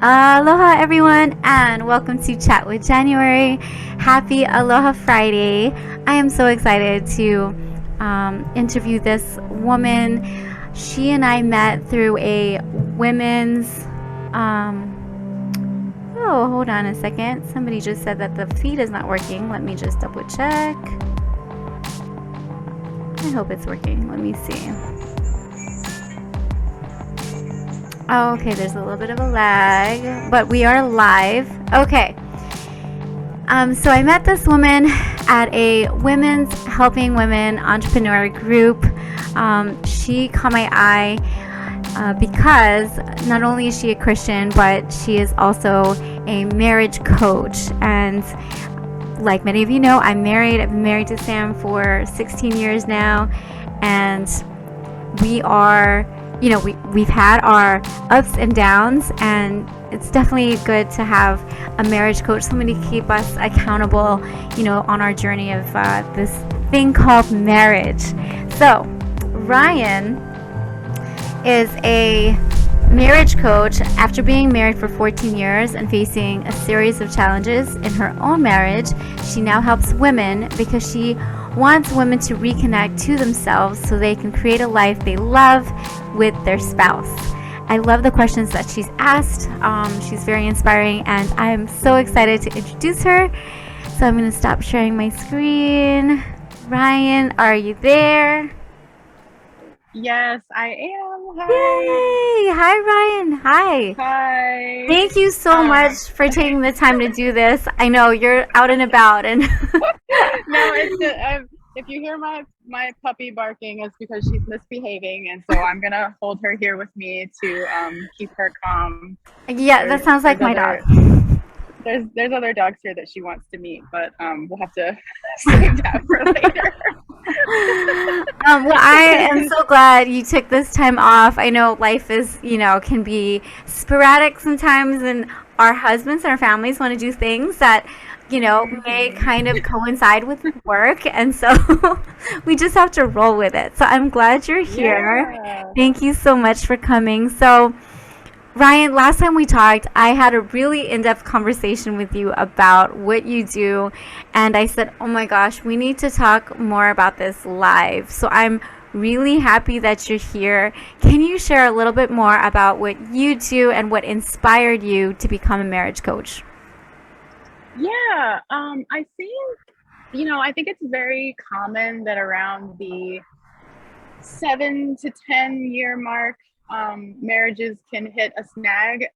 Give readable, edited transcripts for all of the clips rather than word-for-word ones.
Aloha, everyone, and welcome to Chat with January. Happy Aloha Friday. I am so excited to interview this woman. She and I met through a women's. Hold on a second. Somebody just said that the feed is not working. Let me just double check. I hope it's working. Let me see. Oh, okay, there's a little bit of a lag, but we are live. Okay. So I met this woman at a women's helping women entrepreneur group. She caught my eye because not only is she a Christian, but she is also a marriage coach. And like many of you know, I'm married. I've been married to Sam for 16 years now, and we are, we've had our ups and downs, and it's definitely good to have a marriage coach, somebody to keep us accountable, on our journey of this thing called marriage. So Ryan is a marriage coach. After being married for 14 years and facing a series of challenges in her own marriage, she now helps women because she wants women to reconnect to themselves so they can create a life they love with their spouse. I love the questions that she's asked. She's very inspiring, and I'm so excited to introduce her. So I'm going to stop sharing my screen. Ryan, are you there? Yes, I am. Hi. Yay! Hi, Ryan. Hi. Hi. Thank you so much for taking the time to do this. I know you're out and about, and No, if you hear my puppy barking, it's because she's misbehaving, and so I'm gonna hold her here with me to keep her calm. yeah, that sounds like my dog. There's other dogs here that she wants to meet, but we'll have to save that for later. Well, I am so glad you took this time off. I know life is, can be sporadic sometimes, and our husbands and our families want to do things that, may kind of coincide with work. And so we just have to roll with it. So I'm glad you're here. Yeah. Thank you so much for coming. So, Ryan, last time we talked, I had a really in-depth conversation with you about what you do, and I said, oh my gosh, we need to talk more about this live. So I'm really happy that you're here. Can you share a little bit more about what you do and what inspired you to become a marriage coach? Yeah, I think it's very common that around the 7 to 10 year mark, marriages can hit a snag,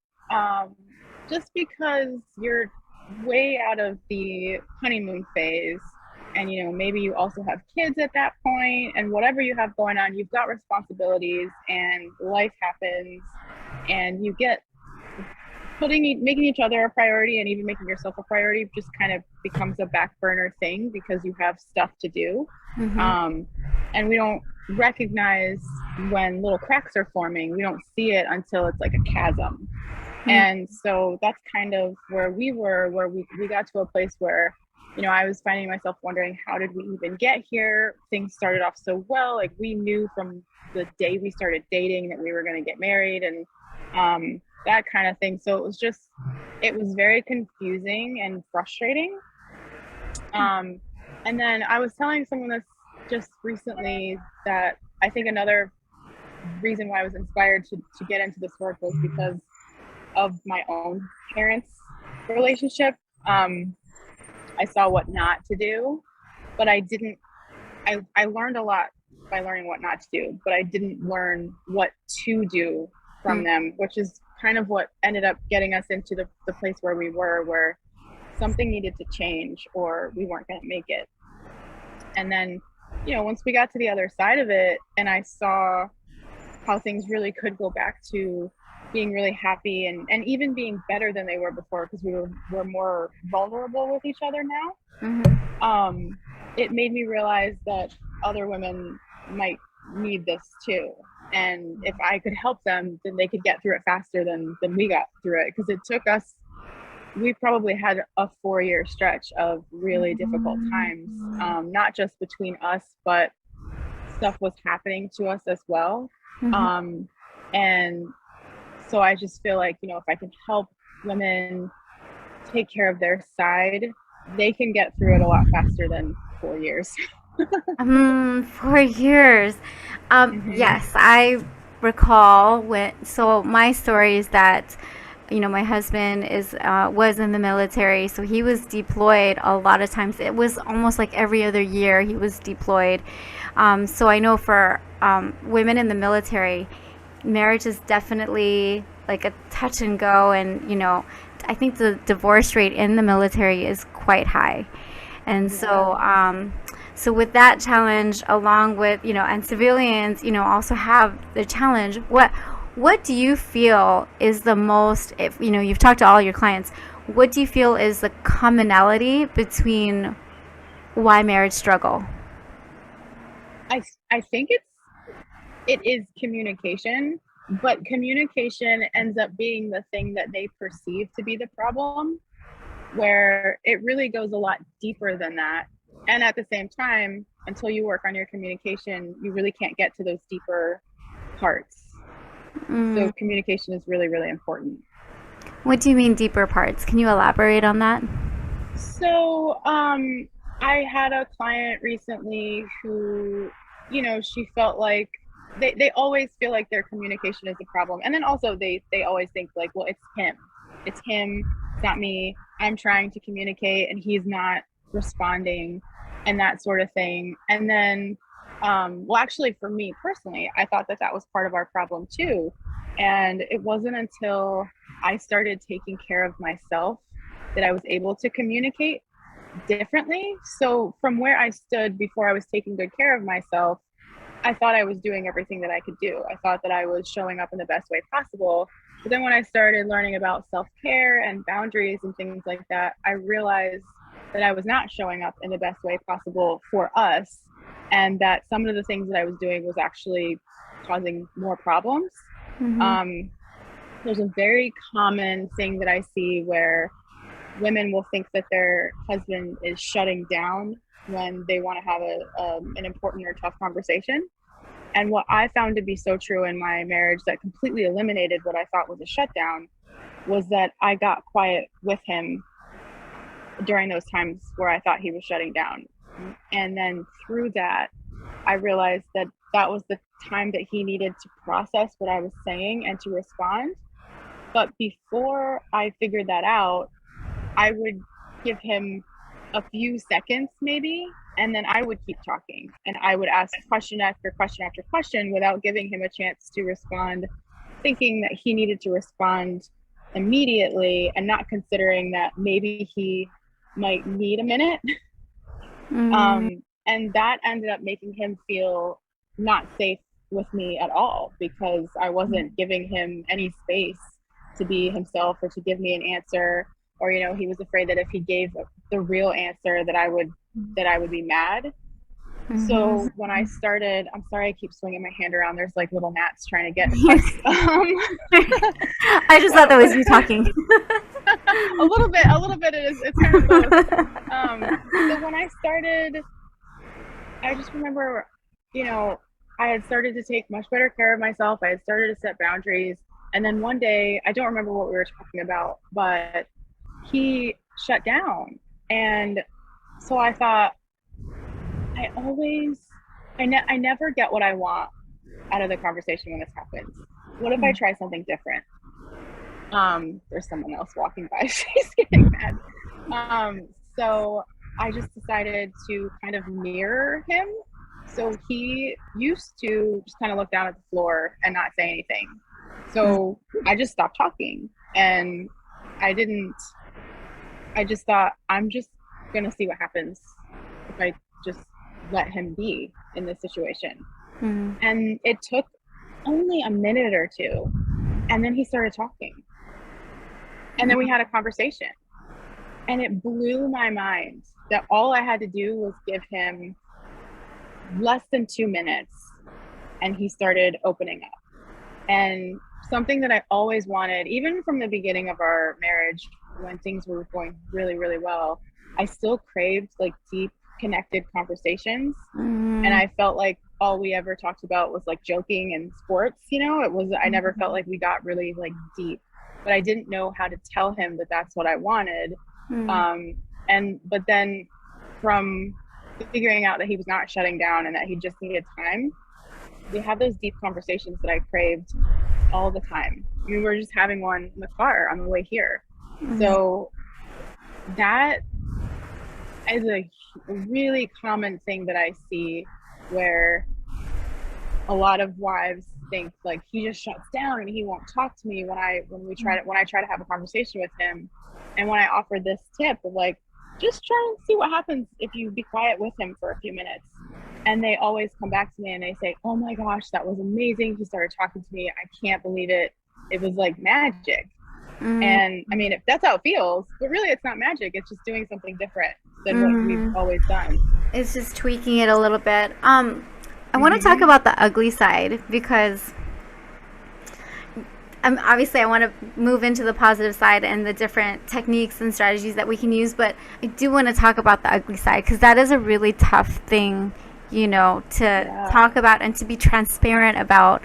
just because you're way out of the honeymoon phase. And, maybe you also have kids at that point, and whatever you have going on, you've got responsibilities and life happens, and you get making each other a priority, and even making yourself a priority just kind of becomes a back burner thing because you have stuff to do. And we don't recognize when little cracks are forming. We don't see it until it's like a chasm. And so that's kind of where we were, where we got to a place where, I was finding myself wondering, how did we even get here? Things started off so well. Like, we knew from the day we started dating that we were going to get married, and that kind of thing. So it was very confusing and frustrating. And then I was telling someone this just recently, that I think another reason why I was inspired to get into this work was because of my own parents' relationship. I saw what not to do, but I didn't. I learned a lot by learning what not to do, but I didn't learn what to do from them, which is kind of what ended up getting us into the place where we were, where something needed to change or we weren't going to make it. And then, once we got to the other side of it, and I saw how things really could go back to being really happy, and even being better than they were before, because we're more vulnerable with each other now. It made me realize that other women might need this too. And if I could help them, then they could get through it faster than we got through it. Because it took us, we probably had a 4-year stretch of really difficult times, not just between us, but stuff was happening to us as well. And So I just feel like, if I can help women take care of their side, they can get through it a lot faster than 4 years. 4 years. Hmm. Yes, I recall when. So my story is that, my husband is was in the military, so he was deployed a lot of times. It was almost like every other year he was deployed. So I know for women in the military, marriage is definitely like a touch and go, and I think the divorce rate in the military is quite high. And so, Yeah. so with that challenge, along with and civilians, also have the challenge. What do you feel is the most? If you've talked to all your clients, what do you feel is the commonality between why marriage struggle? I think it is communication, but communication ends up being the thing that they perceive to be the problem, where it really goes a lot deeper than that. And at the same time, until you work on your communication, you really can't get to those deeper parts. Mm, So communication is really, really important. what do you mean deeper parts? Can you elaborate on that? So, I had a client recently who, she felt like they always feel like their communication is a problem. And then also they always think like, well, it's him. It's him, it's not me. I'm trying to communicate and he's not responding and that sort of thing. And then well, actually for me personally, I thought that that was part of our problem too. And it wasn't until I started taking care of myself that I was able to communicate differently. So, from where I stood before I was taking good care of myself, I thought I was doing everything that I could do. I thought that I was showing up in the best way possible. But then when I started learning about self care and boundaries and things like that, I realized that I was not showing up in the best way possible for us. And that some of the things that I was doing was actually causing more problems. Mm-hmm. Um, there's a very common thing that I see where women will think that their husband is shutting down when they want to have an important or tough conversation. And what I found to be so true in my marriage that completely eliminated what I thought was a shutdown was that I got quiet with him during those times where I thought he was shutting down. And then through that, I realized that that was the time that he needed to process what I was saying and to respond. But before I figured that out, I would give him a few seconds maybe, and then I would keep talking and I would ask question after question after question without giving him a chance to respond, thinking that he needed to respond immediately and not considering that maybe he might need a minute. Mm-hmm. And that ended up making him feel not safe with me at all because I wasn't giving him any space to be himself or to give me an answer. Or, he was afraid that if he gave the real answer that I would be mad. Mm-hmm. So when I started, I'm sorry, I keep swinging my hand around. There's like little gnats trying to get us. I just thought that was you talking. A little bit. It's kind of both. So when I started, I just remember, you know, I had started to take much better care of myself. I had started to set boundaries. And then one day, I don't remember what we were talking about, but he shut down. And so I thought, I always, I never get what I want out of the conversation when this happens. What if I try something different? There's someone else walking by. She's getting mad. So I just decided to kind of mirror him. So he used to just kind of look down at the floor and not say anything. So I just stopped talking and I didn't, I just thought, I'm just going to see what happens if I just let him be in this situation. Mm-hmm. And it took only a minute or two. And then he started talking. And then we had a conversation. And it blew my mind that all I had to do was give him less than 2 minutes. And he started opening up. And something that I always wanted, even from the beginning of our marriage, when things were going really, really well, I still craved like deep, connected conversations. And Mm-hmm. I felt like all we ever talked about was like joking and sports, it was, I never felt like we got really like deep, but I didn't know how to tell him that that's what I wanted. Mm. um but then from figuring out that he was not shutting down and that he just needed time, we had those deep conversations that I craved all the time. We were just having one in the car on the way here. Mm. So that is a really common thing that I see, where a lot of wives think like he just shuts down and he won't talk to me when I try to have a conversation with him. And when I offer this tip of like, just try and see what happens if you be quiet with him for a few minutes. And they always come back to me and they say, oh my gosh, that was amazing. He started talking to me. I can't believe it. It was like magic. And I mean, if that's how it feels, but really it's not magic. It's just doing something different than what we've always done. It's just tweaking it a little bit. I want to talk Mm-hmm. about the ugly side because obviously I want to move into the positive side and the different techniques and strategies that we can use, but I do want to talk about the ugly side because that is a really tough thing, to Yeah. talk about and to be transparent about.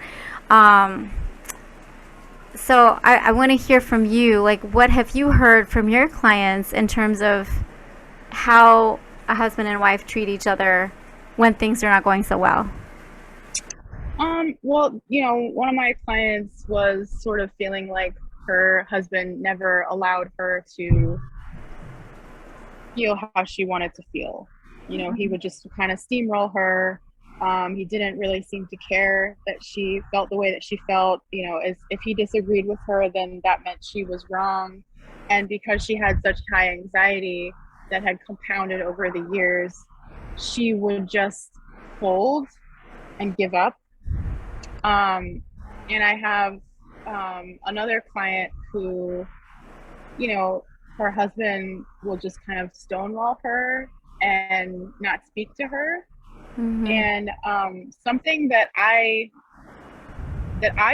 So I want to hear from you, like, what have you heard from your clients in terms of how a husband and wife treat each other when things are not going so well? Well, one of my clients was sort of feeling like her husband never allowed her to feel how she wanted to feel. He would just kind of steamroll her. He didn't really seem to care that she felt the way that she felt. As if he disagreed with her, then that meant she was wrong. And because she had such high anxiety that had compounded over the years, she would just fold and give up. And I have another client who, you know, her husband will just kind of stonewall her and not speak to her. Mm-hmm. And something that I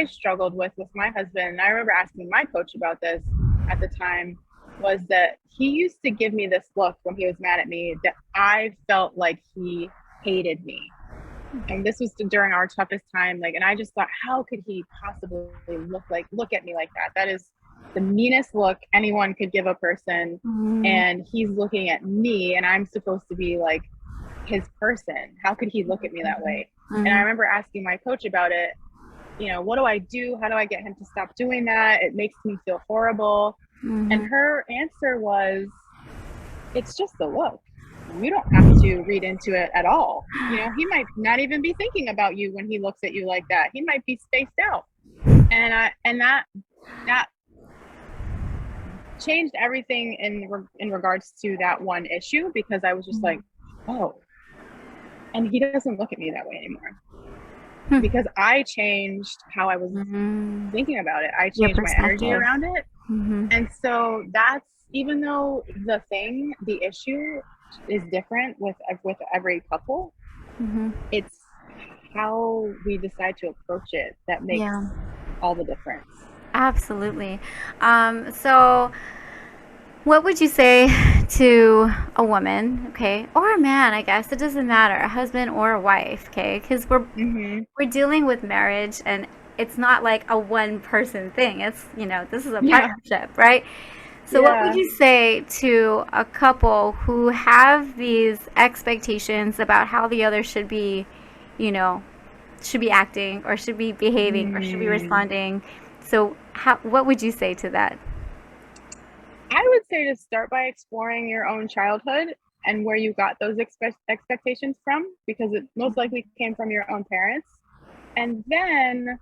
struggled with my husband, and I remember asking my coach about this at the time, was that he used to give me this look when he was mad at me that I felt like he hated me. And this was during our toughest time, like, and I just thought, how could he possibly look at me like that? That is the meanest look anyone could give a person. Mm-hmm. And he's looking at me and I'm supposed to be like his person. How could he look at me that way? And I Mm-hmm. remember asking my coach about it. What do I do? How do I get him to stop doing that? It makes me feel horrible. And Mm-hmm. her answer was, it's just a look. You don't have to read into it at all. He might not even be thinking about you when he looks at you like that. He might be spaced out. And that changed everything in regards to that one issue, because I was just like, oh, and he doesn't look at me that way anymore, because I changed how I was Mm-hmm. thinking about it. I Your changed my energy perspective. around it. Mm-hmm. And so that's, even though the issue is different with every couple, Mm-hmm. it's how we decide to approach it that makes Yeah, all the difference. absolutely. So what would you say to a woman, okay, or a man? I guess it doesn't matter, a husband or a wife, okay? Because Mm-hmm. we're dealing with marriage, and it's not like a one person thing. It's this is a Yeah. partnership, right? So, what would Yeah. you say to a couple who have these expectations about how the other you know, should be acting, or should be behaving, or should be Mm. responding? So, what would you say to that? I would say to start by exploring your own childhood and where you got those expectations from, because it most likely came from your own parents. And then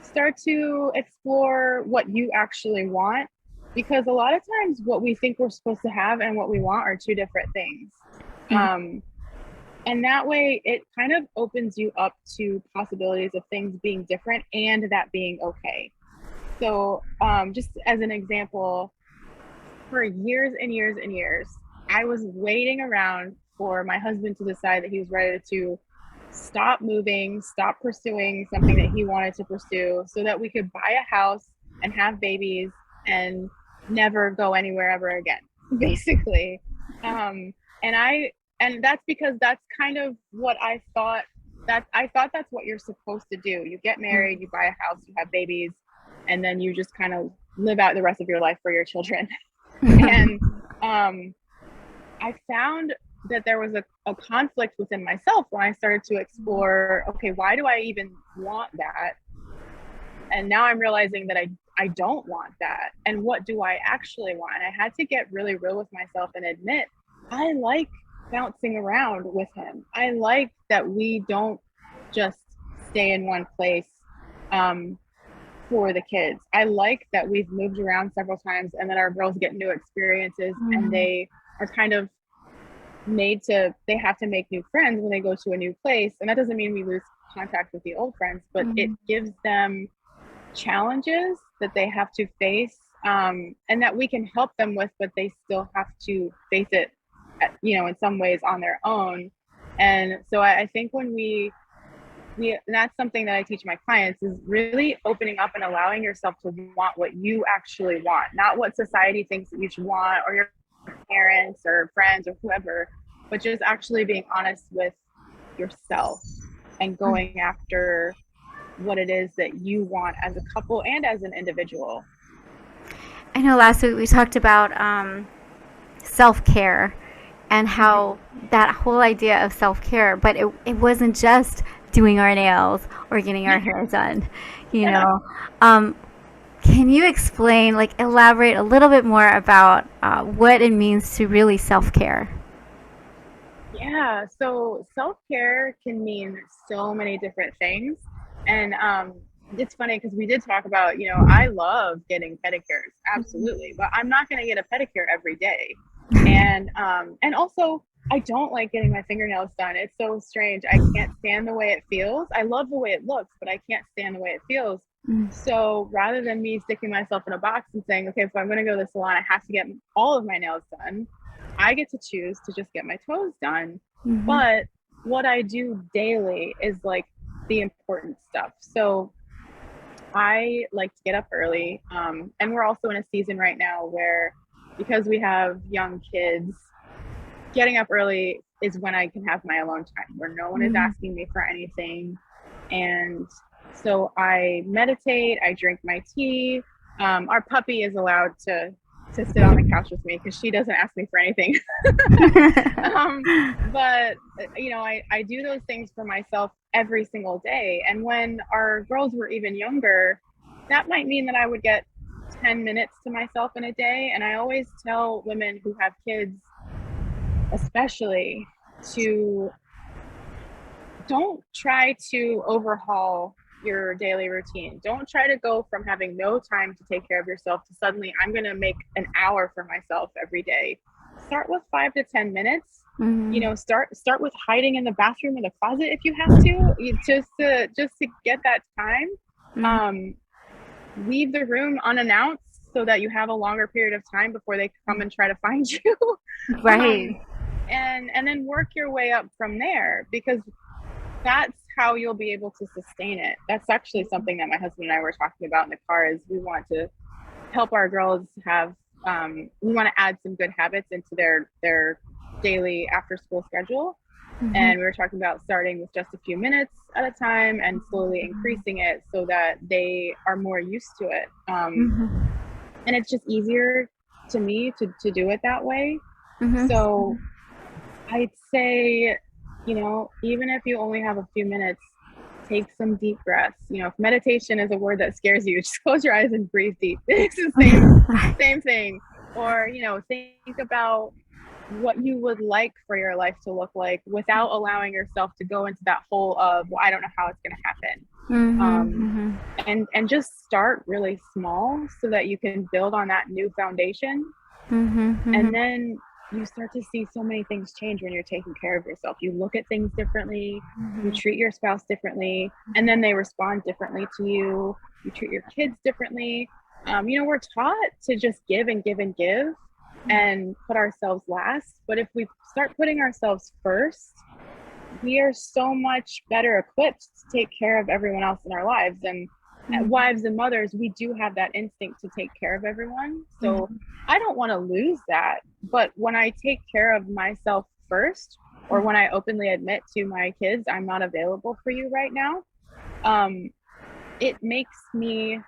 start to explore what you actually want, because a lot of times what we think we're supposed to have and what we want are two different things. Mm-hmm. Um, and that way it kind of opens you up to possibilities of things being different and that being okay. So, just as an example, for years and years and years, I was waiting around for my husband to decide that he was ready to stop moving, stop pursuing something that he wanted to pursue, so that we could buy a house and have babies and never go anywhere ever again, basically. Um, and I and that's because that's kind of what I thought that I thought that's what you're supposed to do. You get married, you buy a house, you have babies, and then you just kind of live out the rest of your life for your children. And I found that there was a conflict within myself when I started to explore, okay, why do I even want that? And now I'm realizing that I don't want that. And what do I actually want? And I had to get really real with myself and admit, I like bouncing around with him. I like that we don't just stay in one place for the kids. I like that we've moved around several times and that our girls get new experiences and they are kind of they have to make new friends when they go to a new place. And that doesn't mean we lose contact with the old friends, but it gives them challenges that they have to face, and that we can help them with, but they still have to face it, in some ways on their own. And so I think when we and that's something that I teach my clients, is really opening up and allowing yourself to want what you actually want, not what society thinks that you should want, or your parents or friends or whoever, but just actually being honest with yourself and going after what it is that you want as a couple and as an individual. I know last week we talked about self-care and how that whole idea of self-care, but it wasn't just doing our nails or getting our hair done, you know. Can you explain, like elaborate a little bit more about what it means to really self-care? Yeah, so self-care can mean so many different things. And it's funny because we did talk about, I love getting pedicures, absolutely, but I'm not going to get a pedicure every day. And also I don't like getting my fingernails done. It's so strange. I can't stand the way it feels. I love the way it looks, but I can't stand the way it feels. So rather than me sticking myself in a box and saying, okay, if I'm going to go to the salon, I have to get all of my nails done, I get to choose to just get my toes done. But what I do daily is like the important stuff. So I like to get up early. And we're also in a season right now where, because we have young kids, getting up early is when I can have my alone time, where no one is asking me for anything. And so I meditate, I drink my tea. Our puppy is allowed to sit on the couch with me because she doesn't ask me for anything. But I do those things for myself every single day. And when our girls were even younger, that might mean that I would get 10 minutes to myself in a day. And I always tell women who have kids, especially, to don't try to overhaul your daily routine. Don't try to go from having no time to take care of yourself to suddenly I'm going to make an hour for myself every day. Start with 5 to 10 minutes. Start with hiding in the bathroom or the closet if you have to, just to get that time. Leave the room unannounced so that you have a longer period of time before they come and try to find you. Right. And then work your way up from there, because that's how you'll be able to sustain it. That's actually something that my husband and I were talking about in the car, is we want to help our girls have, we want to add some good habits into their daily after school schedule. And we were talking about starting with just a few minutes at a time and slowly increasing it so that they are more used to it. And it's just easier to me to do it that way. So I'd say, even if you only have a few minutes, take some deep breaths. If meditation is a word that scares you, just close your eyes and breathe deep. It's the same thing. Or, think about what you would like for your life to look like without allowing yourself to go into that hole of, well, I don't know how it's going to happen. And just start really small so that you can build on that new foundation. And then you start to see so many things change when you're taking care of yourself. You look at things differently, you treat your spouse differently, and then they respond differently to you. You treat your kids differently. We're taught to just give and give and give and put ourselves last. But if we start putting ourselves first, we are so much better equipped to take care of everyone else in our lives. And wives and mothers, we do have that instinct to take care of everyone. So I don't want to lose that. But when I take care of myself first, or when I openly admit to my kids, I'm not available for you right now, it makes me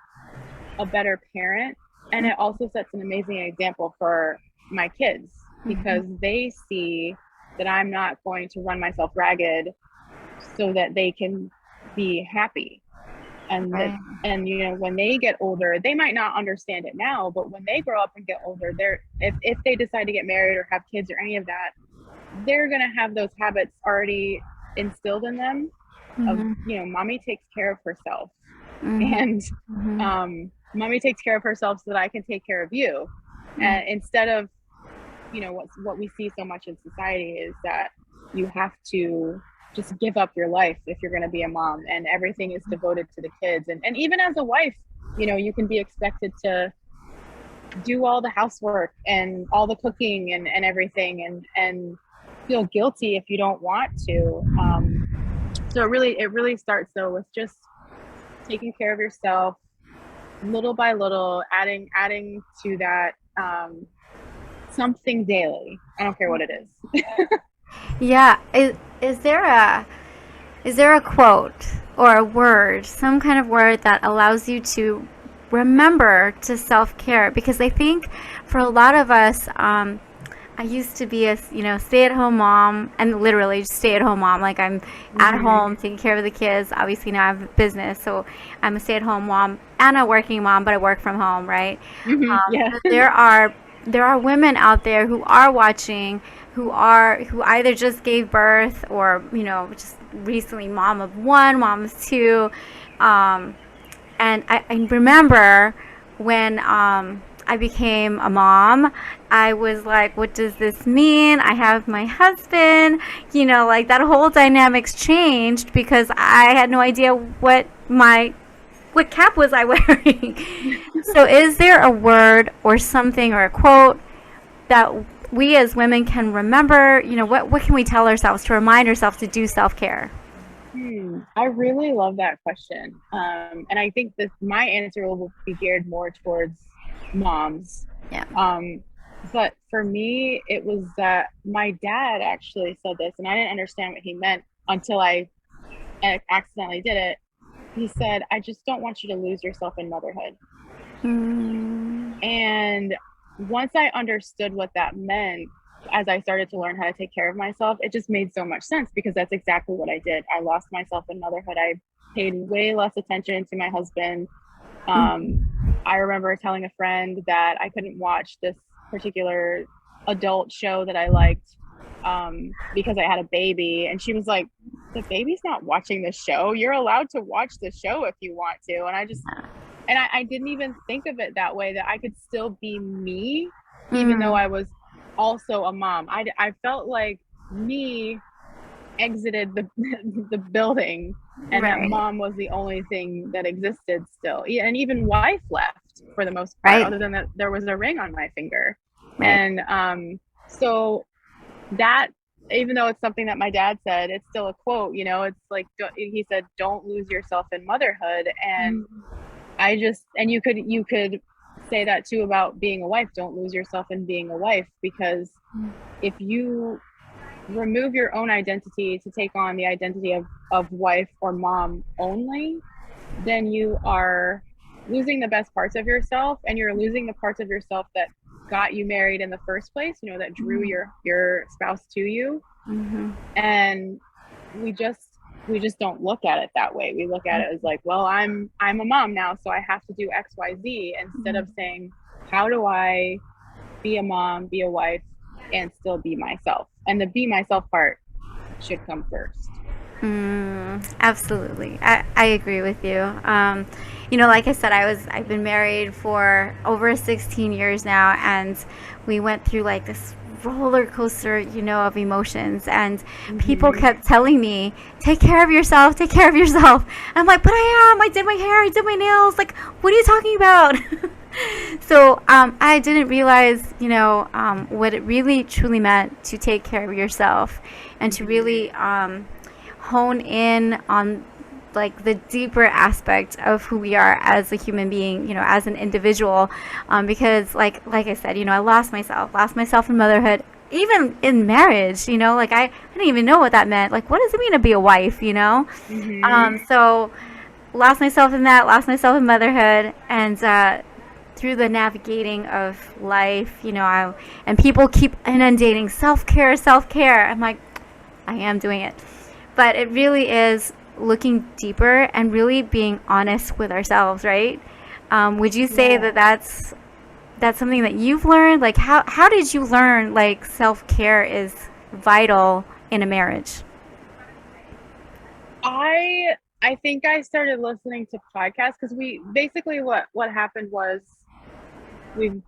a better parent. And it also sets an amazing example for my kids, because they see that I'm not going to run myself ragged so that they can be happy. And that, and you know, when they get older, they might not understand it now, but when they grow up and get older, if they decide to get married or have kids or any of that, they're going to have those habits already instilled in them of, you know, mommy takes care of herself, and mommy takes care of herself so that I can take care of you. And instead of, you know, what we see so much in society is that you have to just give up your life if you're going to be a mom, and everything is devoted to the kids. And even as a wife, you know, you can be expected to do all the housework and all the cooking and everything, and feel guilty if you don't want to. So it really starts though with just taking care of yourself, little by little, adding to that, something daily. I don't care what it is. Yeah. Is there a quote or a word, some kind of word that allows you to remember to self-care? Because I think for a lot of us, I used to be a, you know, stay-at-home mom, and literally just stay-at-home mom. Like, I'm at home taking care of the kids. Obviously now I have a business, so I'm a stay-at-home mom and a working mom, but I work from home, right? Yeah. There are women out there who are watching, who either just gave birth or, you know, just recently mom of one, mom of two. And I remember when I became a mom, I was like, what does this mean? I have my husband, you know, like that whole dynamics changed because I had no idea what cap was I wearing. So is there a word or something or a quote that we as women can remember? You know, what can we tell ourselves to remind ourselves to do self-care? I really love that question. And I think that my answer will be geared more towards moms. Yeah. But for me, it was that my dad actually said this, and I didn't understand what he meant until I accidentally did it. He said, I just don't want you to lose yourself in motherhood. And once I understood what that meant, as I started to learn how to take care of myself, it just made so much sense, because that's exactly what I did. I lost myself in motherhood. I paid way less attention to my husband. I remember telling a friend that I couldn't watch this particular adult show that I liked because I had a baby. And she was like, the baby's not watching the show. You're allowed to watch the show if you want to. And I didn't even think of it that way, that I could still be me, even though I was also a mom. I felt like me exited the building, and that mom was the only thing that existed still. And even wife left for the most part, other than that there was a ring on my finger. And so that, even though it's something that my dad said, it's still a quote. You know, it's like, he said, don't lose yourself in motherhood. And and you could say that too about being a wife. Don't lose yourself in being a wife, because if you remove your own identity to take on the identity of wife or mom only, then you are losing the best parts of yourself, and you're losing the parts of yourself that got you married in the first place, you know, that drew your spouse to you. And we just don't look at it that way. We look at it as like, well, I'm a mom now, so I have to do XYZ, instead of saying, how do I be a mom, be a wife, and still be myself? And the be myself part should come first. Absolutely. I agree with you. You know, like I said, I've been married for over 16 years now, and we went through like this roller coaster, you know, of emotions, and people kept telling me, take care of yourself, take care of yourself. And I'm like, but I did my hair, I did my nails, like, what are you talking about? So I didn't realize, you know, what it really truly meant to take care of yourself, and to really hone in on like the deeper aspect of who we are as a human being, you know, as an individual, because like I said, you know, I lost myself in motherhood. even in marriage, like I didn't even know what that meant. Like, what does it mean to be a wife, Mhm. So lost myself in that, lost myself in motherhood, and through the navigating of life, and people keep inundating self-care, self-care. I'm like, I am doing it. But it really is looking deeper and really being honest with ourselves, right? Would you say Yeah. that that's something that you've learned? Like, how did you learn, like, self-care is vital in a marriage? I think I started listening to podcasts because we basically what happened was we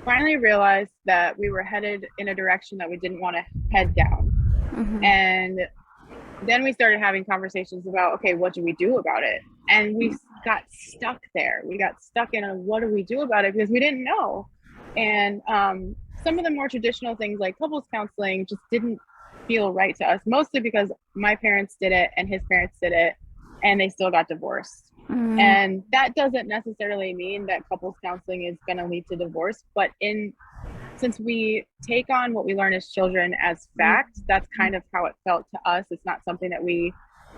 finally realized that we were headed in a direction that we didn't want to head down. And then we started having conversations about, okay, what do we do about it? And we got stuck there. We got stuck in a what do we do about it because we didn't know. And some of the more traditional things like couples counseling just didn't feel right to us, mostly because my parents did it and his parents did it, and they still got divorced. And that doesn't necessarily mean that couples counseling is going to lead to divorce, but in since we take on what we learn as children as fact, that's kind of how it felt to us. It's not something that we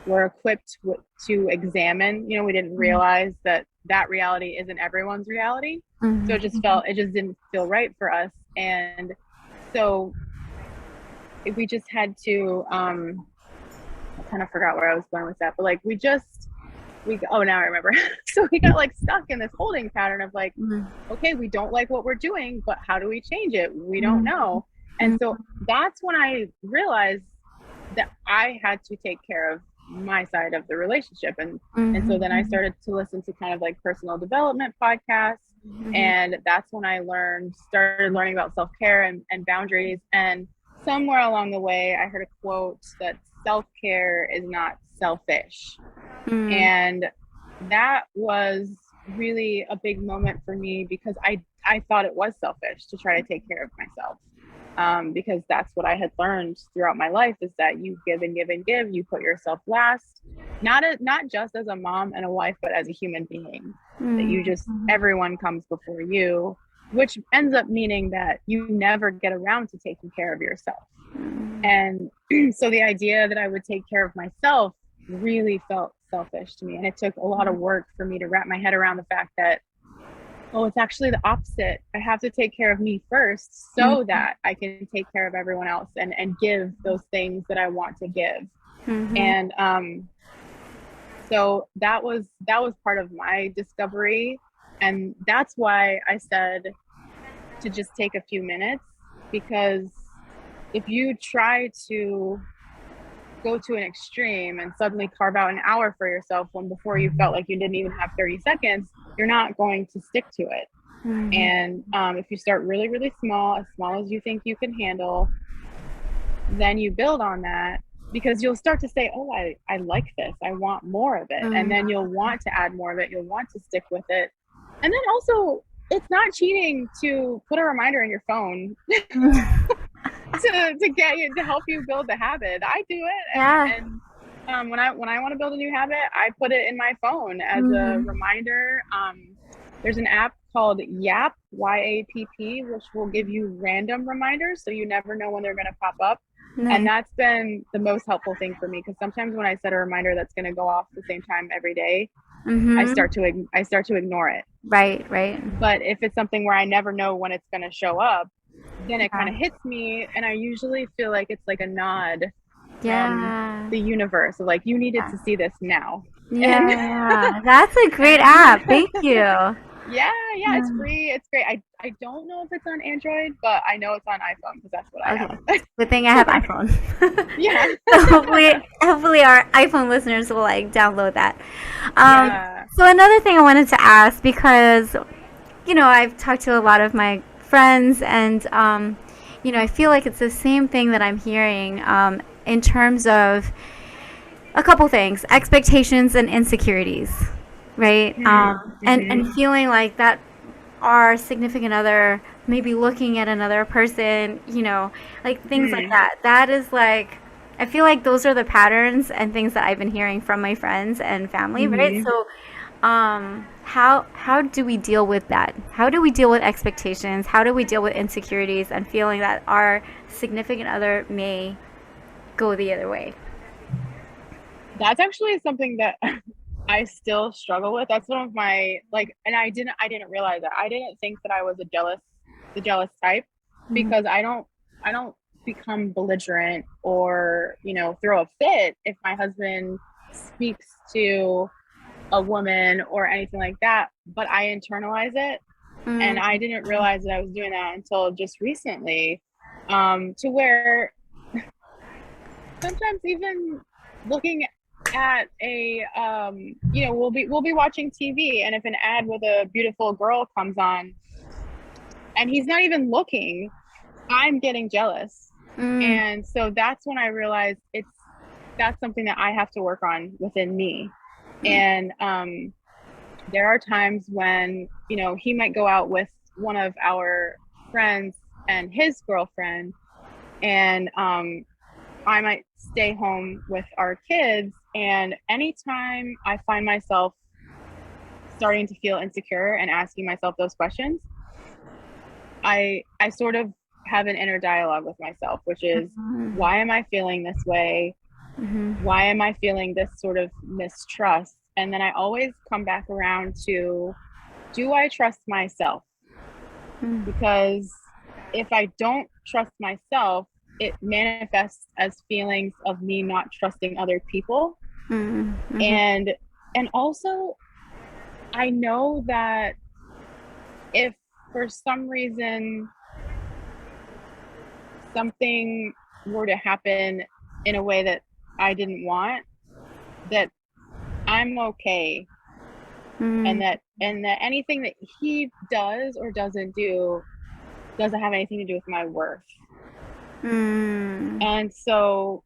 were equipped to examine. We didn't realize that that reality isn't everyone's reality. So it just didn't feel right for us. And so we just had to, I kind of forgot where I was going with that, but like oh, now I remember. So we got like stuck in this holding pattern of like, okay, we don't like what we're doing, but how do we change it? We don't know. And so that's when I realized that I had to take care of my side of the relationship. And so then I started to listen to kind of like personal development podcasts. And that's when I started learning about self-care and boundaries. And somewhere along the way, I heard a quote that self-care is not selfish. And that was really a big moment for me because I thought it was selfish to try to take care of myself. Because that's what I had learned throughout my life is that you give and give and give, you put yourself last, not just as a mom and a wife, but as a human being, that you just, everyone comes before you, which ends up meaning that you never get around to taking care of yourself. And so the idea that I would take care of myself really felt selfish to me. And it took a lot of work for me to wrap my head around the fact that, oh, it's actually the opposite. I have to take care of me first so that I can take care of everyone else and give those things that I want to give. And so that was part of my discovery. And that's why I said to just take a few minutes, because if you try to go to an extreme and suddenly carve out an hour for yourself when before you felt like you didn't even have 30 seconds, you're not going to stick to it. And if you start really, really small, as small as you think you can handle, then you build on that, because you'll start to say, oh, I like this. I want more of it. And then you'll want to add more of it. You'll want to stick with it. And then also, it's not cheating to put a reminder in your phone to get you, to help you build the habit. I do it. And when I want to build a new habit, I put it in my phone as a reminder. There's an app called YAP, YAPP, which will give you random reminders, so you never know when they're going to pop up. And that's been the most helpful thing for me, because sometimes when I set a reminder that's going to go off at the same time every day, I start to ignore it. Right. But if it's something where I never know when it's going to show up, then it kind of hits me, and I usually feel like it's like a nod from the universe, like, you needed to see this now. That's a great app. Thank you. It's free. It's great. I don't know if it's on Android, but I know it's on iPhone because that's what I have. Good thing I have iPhone. So hopefully our iPhone listeners will like download that. So another thing I wanted to ask, because I've talked to a lot of my friends, and I feel like it's the same thing that I'm hearing in terms of a couple things: expectations and insecurities, right? And feeling like that our significant other maybe looking at another person, like things like that. That is like, I feel like those are the patterns and things that I've been hearing from my friends and family, right? So how do we deal with that? How do we deal with expectations? How do we deal with insecurities and feeling that our significant other may go the other way? That's actually something that I still struggle with. That's one of my like, and I didn't realize that. I didn't think that I was the jealous type, because I don't become belligerent or, throw a fit if my husband speaks to a woman or anything like that, but I internalize it. And I didn't realize that I was doing that until just recently, to where sometimes even looking at a we'll be watching TV, and if an ad with a beautiful girl comes on and he's not even looking, I'm getting jealous. And so that's when I realized that's something that I have to work on within me. And there are times when, he might go out with one of our friends and his girlfriend, and I might stay home with our kids. And anytime I find myself starting to feel insecure and asking myself those questions, I sort of have an inner dialogue with myself, which is, why am I feeling this way? Why am I feeling this sort of mistrust? And then I always come back around to, do I trust myself? Because if I don't trust myself, it manifests as feelings of me not trusting other people. And also, I know that if for some reason something were to happen in a way that I didn't want, that I'm okay. And that anything that he does or doesn't do doesn't have anything to do with my worth. And so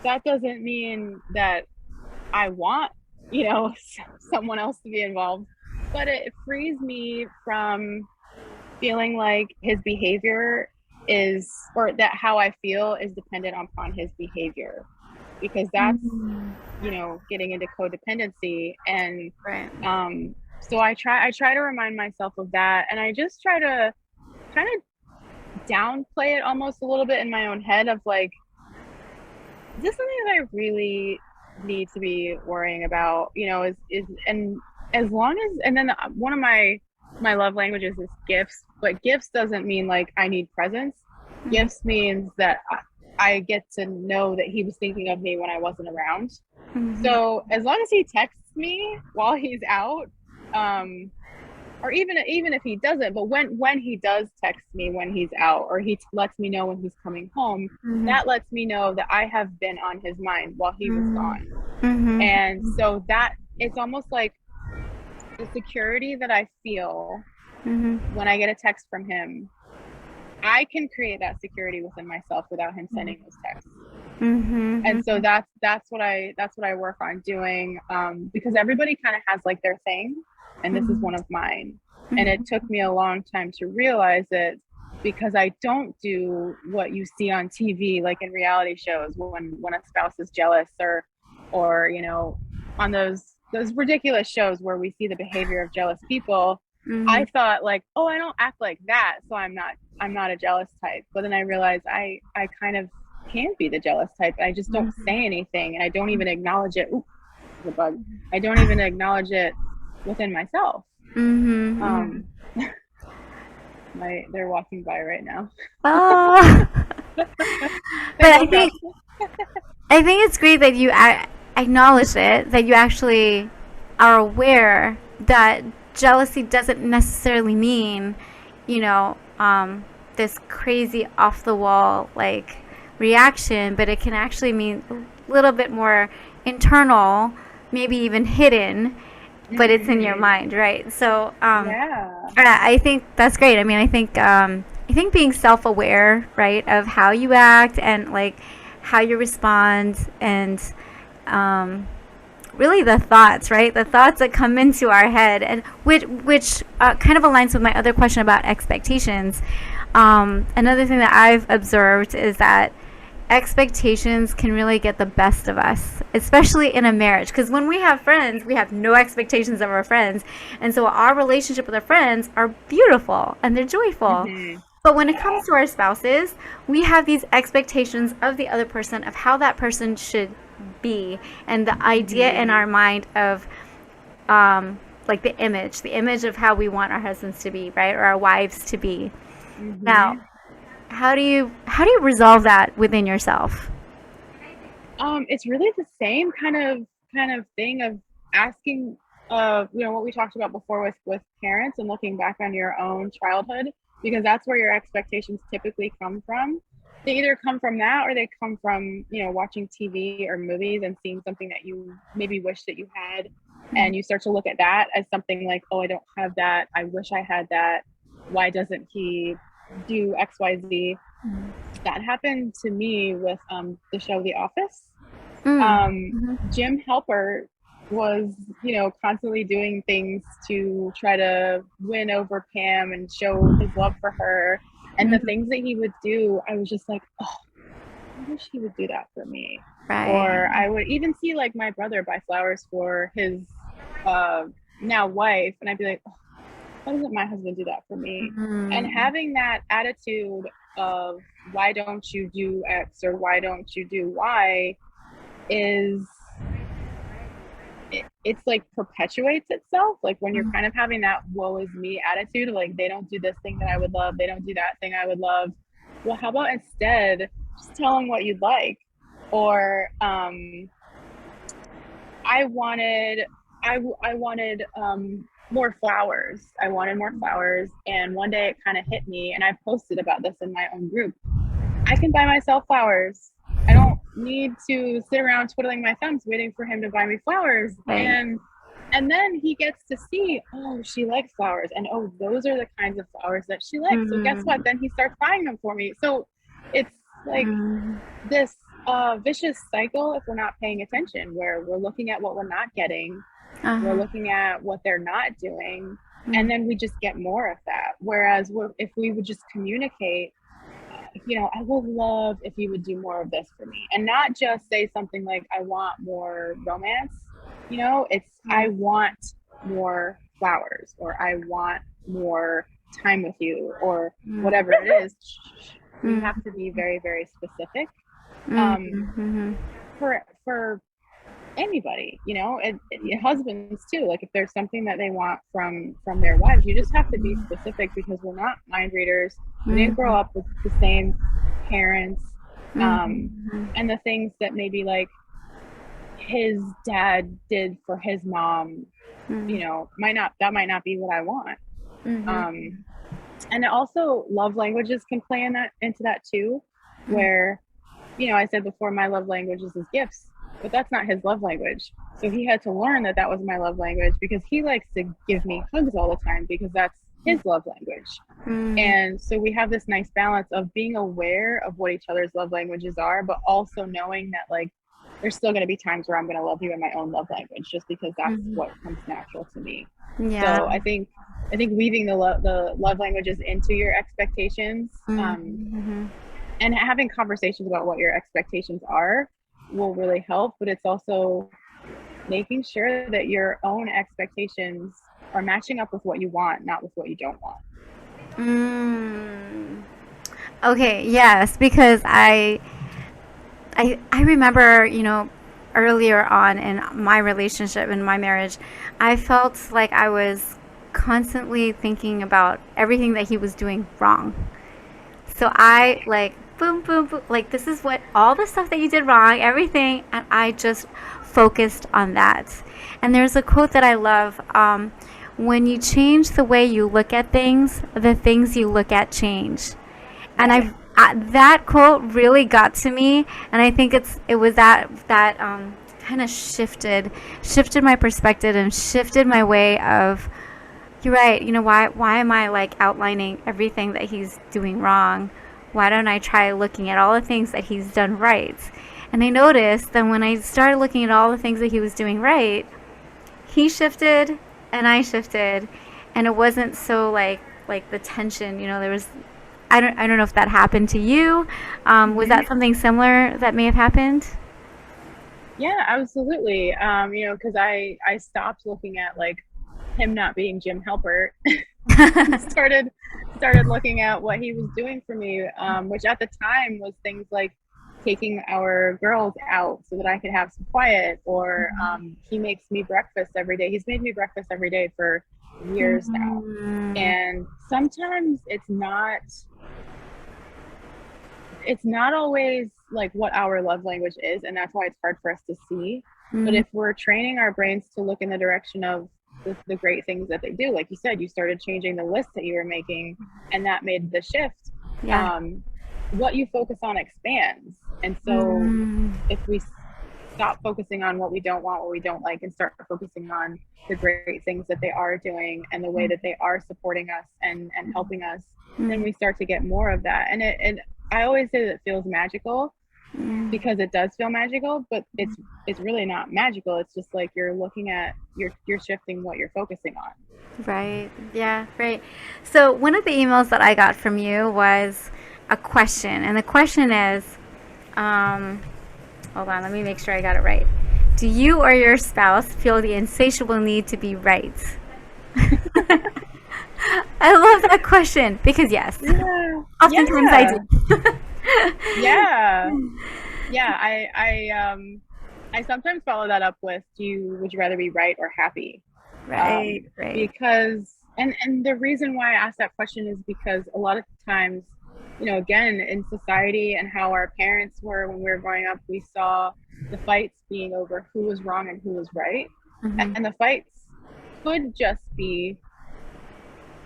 that doesn't mean that I want, someone else to be involved, but it frees me from feeling like his behavior is, or that how I feel is dependent upon his behavior, because that's, getting into codependency. And so I try to remind myself of that, and I just try to kind of downplay it almost a little bit in my own head of like, is this something that I really need to be worrying about? And as long as, and then one of my love languages is gifts, but gifts doesn't mean like I need presents. Gifts means that I get to know that he was thinking of me when I wasn't around. So as long as he texts me while he's out, or even if he doesn't, but when he does text me when he's out, or he lets me know when he's coming home, that lets me know that I have been on his mind while he was gone. And so that it's almost like the security that I feel when I get a text from him, I can create that security within myself without him sending those texts. And so that's what I work on doing, because everybody kind of has like their thing, and this is one of mine. And it took me a long time to realize it, because I don't do what you see on TV, like in reality shows, when a spouse is jealous, or on those ridiculous shows where we see the behavior of jealous people. I thought like, oh, I don't act like that, so I'm not a jealous type. But then I realized I kind of can be the jealous type. I just don't say anything, and I don't even acknowledge it. Ooh, the bug. I don't even acknowledge it within myself. They're walking by right now. Oh. But I think it's great that you acknowledge it, that you actually are aware that jealousy doesn't necessarily mean, this crazy off the wall like reaction, but it can actually mean a little bit more internal, maybe even hidden, but it's in your mind, right? So I think that's great. I mean, I think being self-aware, right, of how you act and like how you respond, and really the thoughts, right? The thoughts that come into our head, and which kind of aligns with my other question about expectations. Another thing that I've observed is that expectations can really get the best of us, especially in a marriage. Because when we have friends, we have no expectations of our friends. And so our relationship with our friends are beautiful and they're joyful. Hmm. But when it Yeah. comes to our spouses, we have these expectations of the other person, of how that person should be, and the idea in Hmm. our mind of like the image of how we want our husbands to be, right? Or our wives to be. Now, Hmm. how do you resolve that within yourself? It's really the same kind of thing of asking, what we talked about before with parents and looking back on your own childhood, because that's where your expectations typically come from. They either come from that, or they come from, watching TV or movies and seeing something that you maybe wish that you had, and you start to look at that as something like, oh, I don't have that. I wish I had that. Why doesn't he do XYZ? That happened to me with the show The Office. Mm. Mm-hmm. Jim Halpert was, constantly doing things to try to win over Pam and show his love for her. And the Mm-hmm. things that he would do, I was just like, oh, I wish he would do that for me. Right. Or I would even see like my brother buy flowers for his uh, now wife, and I'd be like, oh, why doesn't my husband do that for me? And Mm. having that attitude of why don't you do X or why don't you do Y is it's like perpetuates itself. Like when you're kind of having that woe is me attitude, like they don't do this thing that I would love, they don't do that thing I would love. Well, how about instead just tell them what you'd like? Or I wanted I wanted more flowers. I wanted more flowers, and one day it kind of hit me, and I posted about this in my own group. I can buy myself flowers. I don't need to sit around twiddling my thumbs waiting for him to buy me flowers. Right. And then he gets to see, oh, she likes flowers, and oh, those are the kinds of flowers that she likes. So guess what? Mm. Then he starts buying them for me. So it's like Mm. this vicious cycle if we're not paying attention, where we're looking at what we're not getting, we're Uh-huh. looking at what they're not doing, and Mm. then we just get more of that. Whereas if we would just communicate, I would love if you would do more of this for me, and not just say something like, I want more romance. It's, I want more flowers, or I want more time with you, or Mm. whatever it is. We Mm. have to be very, very specific, Mm. Mhm. for anybody, and husbands too. Like if there's something that they want from their wives, you just have to be specific, because we're not mind readers. We didn't grow Mhm. up with the same parents. Mhm. And the things that maybe like his dad did for his mom, Mhm. might not be what I want. Mhm. um and also love languages can play into that too, Mhm. where I said before, my love language is his gifts, but that's not his love language. So he had to learn that that was my love language, because he likes to give me hugs all the time, because that's his love language. Mhm. And so we have this nice balance of being aware of what each other's love languages are, but also knowing that like there's still going to be times where I'm going to love you in my own love language, just because that's Mhm. what comes natural to me. Yeah. So I think weaving the love languages into your expectations, Mhm. and having conversations about what your expectations are will really help. But it's also making sure that your own expectations are matching up with what you want, not with what you don't want. Mm. Okay, yes, because I remember, earlier on in my relationship, in my marriage, I felt like I was constantly thinking about everything that he was doing wrong. So I like boom, boom, boom, like this is what all the stuff that you did wrong, everything, and I just focused on that. And there's a quote that I love. When you change the way you look at things, the things you look at change. And Right. that quote really got to me, and I think it was that kind of shifted my perspective and shifted my way of, you're right, why am I like outlining everything that he's doing wrong? Why don't I try looking at all the things that he's done right? And I noticed that when I started looking at all the things that he was doing right, he shifted and I shifted, and it wasn't so like the tension, there was, I don't know if that happened to you. Was Mhm. that something similar that may have happened? Yeah, absolutely. Because I stopped looking at like him not being Jim Halpert and started looking at what he was doing for me, which at the time was things like taking our girls out so that I could have some quiet, or he makes me breakfast every day. He's made me breakfast every day for years now. Mm, And sometimes it's not always like what our love language is, and that's why it's hard for us to see. But mm, if we're training our brains to look in the direction of the great things that they do, like you said, you started changing the list that you were making, and that made the shift. yeah. um, what you focus on expands. And so Mm, if we stop focusing on what we don't want, what we don't like, and start focusing on the great things that they are doing and the way that they are supporting us and helping us, then mm, we start to get more of that. And I always say that it feels magical, mm. because it does feel magical, but it's really not magical. It's just like you're looking at you're shifting what you're focusing on. Right. Yeah, right. So one of the emails that I got from you was a question, and the question is, um, hold on, let me make sure I got it right. Do you or your spouse feel the insatiable need to be right? I love that question because yes, Yeah. oftentimes I Yeah. do. Yeah. Yeah. I sometimes follow that up with, would you rather be right or happy? Right, right. Because and the reason why I asked that question is because a lot of times, again, in society and how our parents were when we were growing up, we saw the fights being over who was wrong and who was right. Hmm. And the fights could just be,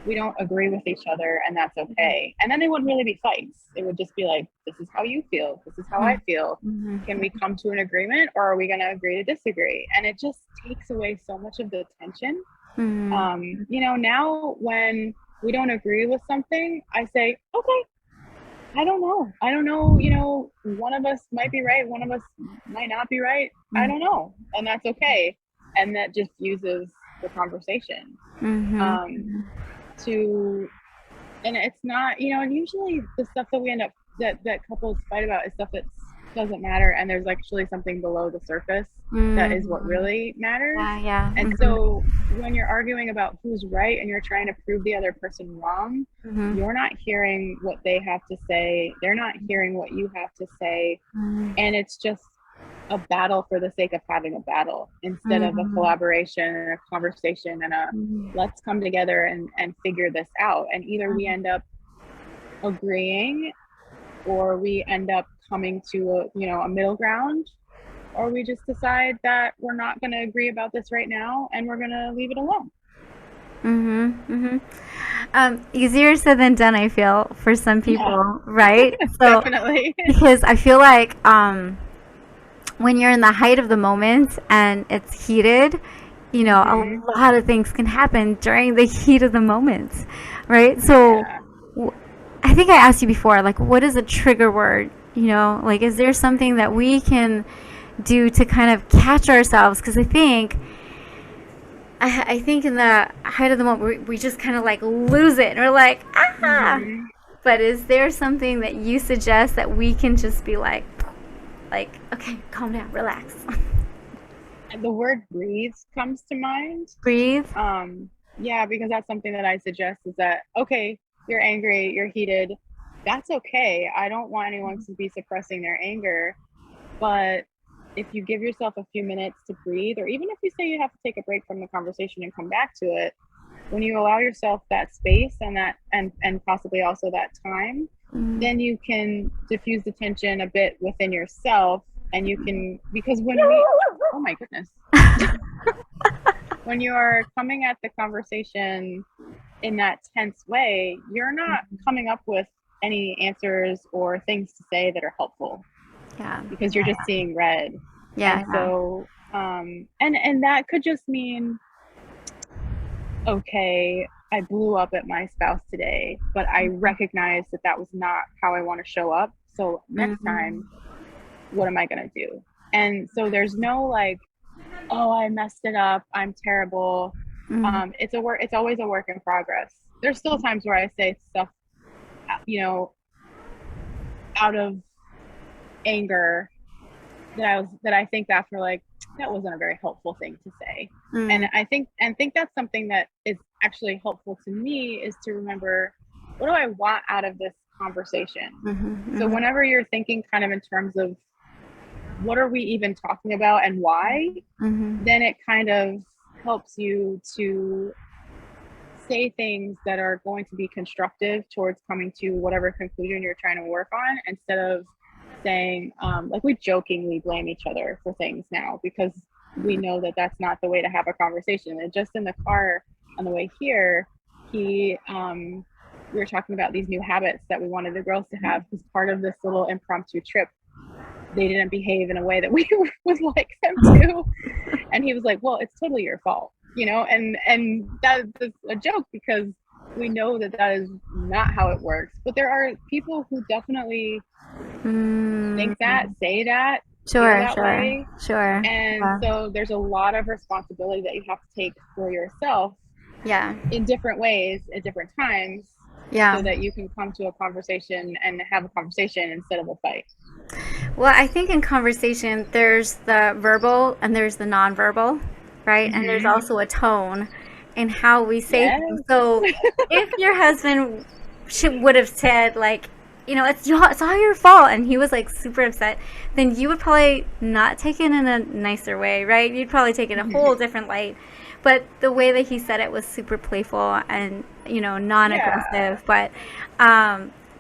we don't agree with each other, and that's okay. And then they wouldn't really be fights. It would just be like, this is how you feel, this is how I feel. Can we come to an agreement, or are we going to agree to disagree? And it just takes away so much of the tension. Hmm. Now when we don't agree with something, I say, okay, I don't know. I don't know. One of us might be right, one of us might not be right. I don't know. And that's okay. And that just uses the conversation. Hmm. Um, to and it's not, and usually the stuff that we end up that couples fight about is stuff that doesn't matter, and there's actually something below the surface that is what Hmm. really matters. Yeah, yeah. And so when you're arguing about who's right and you're trying to prove the other person wrong, Hmm. you're not hearing what they have to say, they're not hearing what you have to say, and it's just a battle for the sake of having a battle, instead of a Hmm. collaboration and a conversation and a let's come together and figure this out. And either we end up agreeing, or we end up coming to a middle ground, or we just decide that we're not going to agree about this right now and we're going to leave it alone. Mm-hmm. Mm-hmm. Easier said than done, I feel, for some Yeah. people, right? So, Definitely. because I feel like when you're in the height of the moment and it's heated, a Hmm. lot of things can happen during the heat of the moment, right? So, Yeah. w- I think I asked you before, like, what is a trigger word? Like, is there something that we can do to kind of catch ourselves? Because I think in the height of the moment, we just kind of like lose it. And we're like, ah. Hmm. But is there something that you suggest that we can just be like, okay, calm down, relax, And the word breathe comes to mind. breathe? Yeah, because that's something that I suggest, is that, okay, you're angry, you're heated. That's okay. I don't want anyone to be suppressing their anger. But if you give yourself a few minutes to breathe, or even if you say you have to take a break from the conversation and come back to it, when you allow yourself that space and that and possibly also that time, Mm. then you can diffuse the tension a bit within yourself. And you can, because when we, oh my goodness, when you are coming at the conversation in that tense way, you're not coming up with any answers or things to say that are helpful, Yeah, because you're just seeing red. And yeah, yeah. so and that could just mean, okay, I blew up at my spouse today, but I recognize that that was not how I want to show up. So next Mm-hmm. time, what am I going to do? And so there's no like, oh, I messed it up, I'm terrible. Mm-hmm. It's always a work in progress. There's still times where I say stuff, out of anger, that I think back for like, that wasn't a very helpful thing to say. And I think that's something that is actually helpful to me, is to remember, what do I want out of this conversation? So whenever you're thinking kind of in terms of what are we even talking about and why, then it kind of helps you to say things that are going to be constructive towards coming to whatever conclusion you're trying to work on, instead of saying, like, we jokingly blame each other for things now, because we know that that's not the way to have a conversation. And just in the car on the way here, we were talking about these new habits that we wanted the girls to have, because part of this little impromptu trip, they didn't behave in a way that we would like them to. And he was like, well, it's totally your fault, and that is a joke, because we know that is not how it works. But there are people who definitely think that, say that, way. Sure. And so there's a lot of responsibility that you have to take for yourself, in different ways at different times, so that you can come to a conversation and have a conversation instead of a fight. Well, I think in conversation, there's the verbal and there's the nonverbal, right? And there's also a tone in how we say things. So if your husband would have said, like, it's all your fault, and he was like super upset, then you would probably not take it in a nicer way, right? You'd probably take it in a whole different light. But the way that he said it was super playful and, non-aggressive. But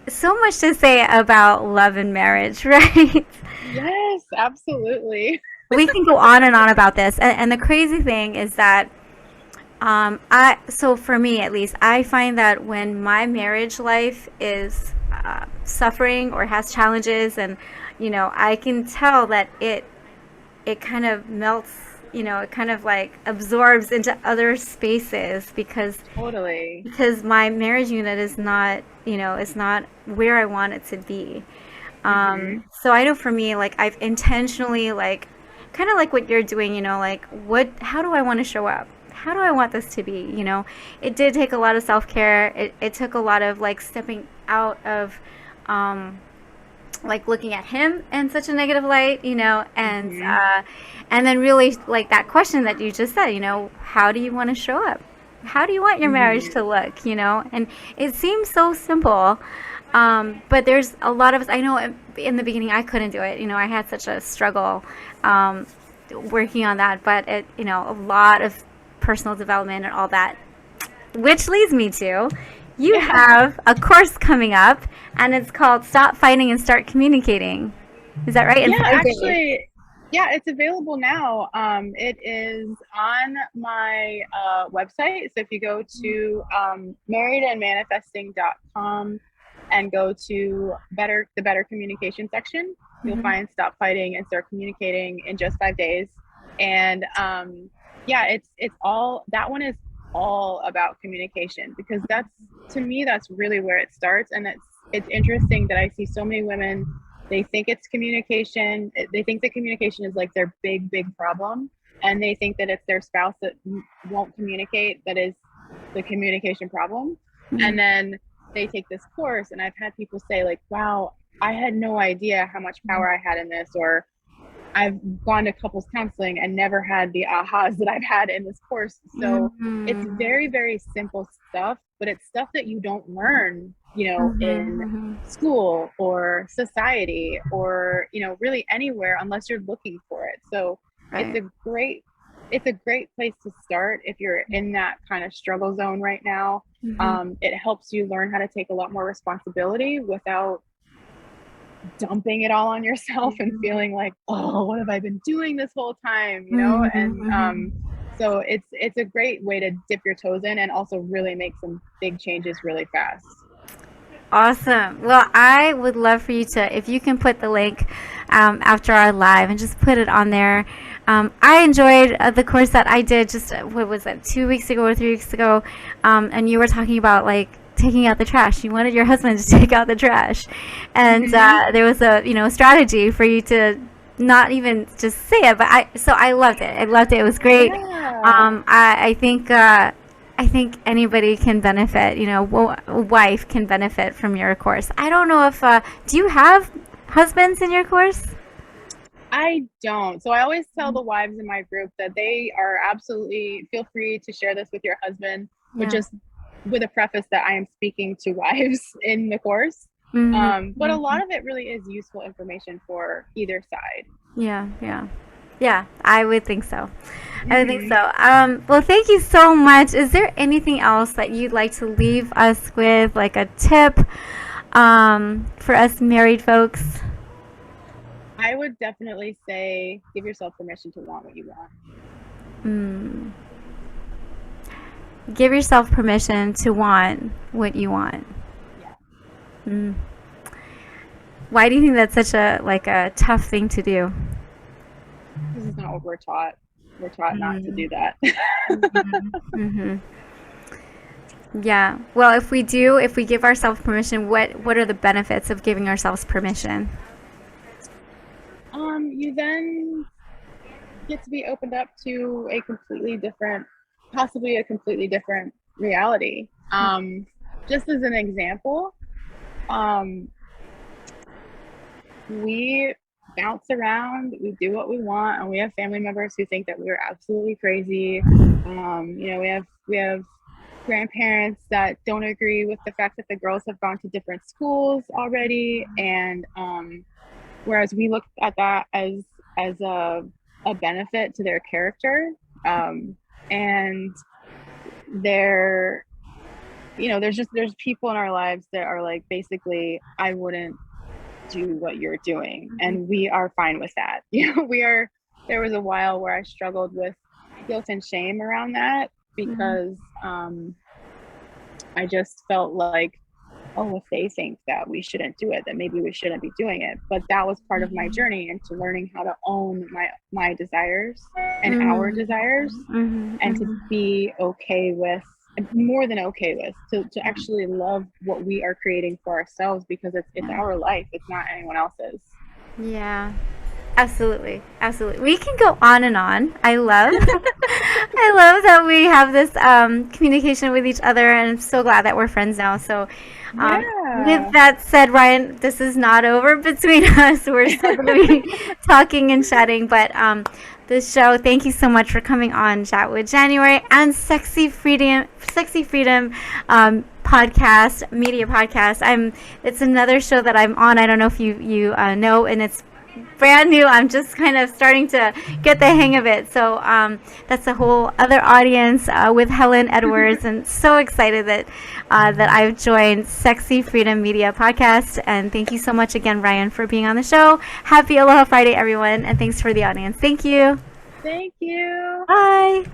so much to say about love and marriage, right? Yes, absolutely. We can go on and on about this. And the crazy thing is that, so for me at least, I find that when my marriage life is suffering or has challenges, and, I can tell that it kind of melts, it kind of like absorbs into other spaces, because my marriage unit is not, it's not where I want it to be. So I know for me, like, I've intentionally, like, kind of like what you're doing, like, how do I want to show up? How do I want this to be? It did take a lot of self-care. It took a lot of, like, stepping out of, like, looking at him in such a negative light, and then really, like, that question that you just said, how do you want to show up? How do you want your marriage to look, and it seems so simple, but there's a lot of us, I know in the beginning I couldn't do it, I had such a struggle working on that, but a lot of personal development and all that, which leads me to, you have a course coming up, and it's called Stop Fighting and Start Communicating. Is that right? Actually, it's available now. It is on my website. So if you go to marriedandmanifesting.com and go to the Better Communication section, you'll find Stop Fighting and Start Communicating in just 5 days. And it's all, that one is all about communication, because to me that's really where it starts. And it's interesting that I see so many women, they think it's communication, they think that communication is like their big problem, and they think that it's their spouse that won't communicate that is the communication problem. And then they take this course, and I've had people say, like, wow, I had no idea how much power I had in this, or I've gone to couples counseling and never had the ahas that I've had in this course. So it's very, very simple stuff, but it's stuff that you don't learn, in school or society or, really anywhere, unless you're looking for it. So it's a great place to start if you're in that kind of struggle zone right now. It helps you learn how to take a lot more responsibility without dumping it all on yourself and feeling like, oh, what have I been doing this whole time, and so it's a great way to dip your toes in and also really make some big changes really fast. Awesome. Well, I would love for you to, if you can put the link after our live and just put it on there. I enjoyed the course that I did just, 2 weeks ago or 3 weeks ago, and you were talking about, like, taking out the trash. You wanted your husband to take out the trash, and there was a strategy for you to not even just say it. But I loved it. It was great. I think I think anybody can benefit. You know, a wife can benefit from your course. I don't know if do you have husbands in your course? I don't. So I always tell the wives in my group that they are absolutely feel free to share this with your husband, but Yeah. just with a preface that I am speaking to wives in the course. But a lot of it really is useful information for either side. Yeah, I would think so. I would think so. Well, thank you so much. Is there anything else that you'd like to leave us with, like a tip for us married folks? I would definitely say give yourself permission to want what you want. Give yourself permission to want what you want. Yeah. Why do you think that's such a tough thing to do? This is not what we're taught. We're taught not to do that. Yeah. Well, if we give ourselves permission, what are the benefits of giving ourselves permission? You then get to be opened up to possibly a completely different reality. Just as an example, we bounce around, we do what we want, and we have family members who think that we're absolutely crazy. We have grandparents that don't agree with the fact that the girls have gone to different schools already, and whereas we look at that as a benefit to their character, and there's people in our lives that are like, basically, I wouldn't do what you're doing, and we are fine with that. There was a while where I struggled with guilt and shame around that, because I just felt like, oh, if they think that we shouldn't do it, then maybe we shouldn't be doing it. But that was part of my journey into learning how to own my desires and our desires, and to be okay with, more than okay with, to actually love what we are creating for ourselves, because it's our life, it's not anyone else's. Yeah. Absolutely. We can go on and on. I love that we have this communication with each other, and I'm so glad that we're friends now. So with that said, Ryan, this is not over between us. We're still going to be talking and chatting, but this show, thank you so much for coming on Chat with January and Sexy Freedom podcast, media podcast. It's another show that I'm on. I don't know if you know, and it's brand new. I'm just kind of starting to get the hang of it. So that's a whole other audience with Helen Edwards, and so excited that I've joined Sexy Freedom Media Podcast. And thank you so much again, Ryan, for being on the show. Happy Aloha Friday, everyone, and thanks for the audience. Thank you. Thank you. Bye.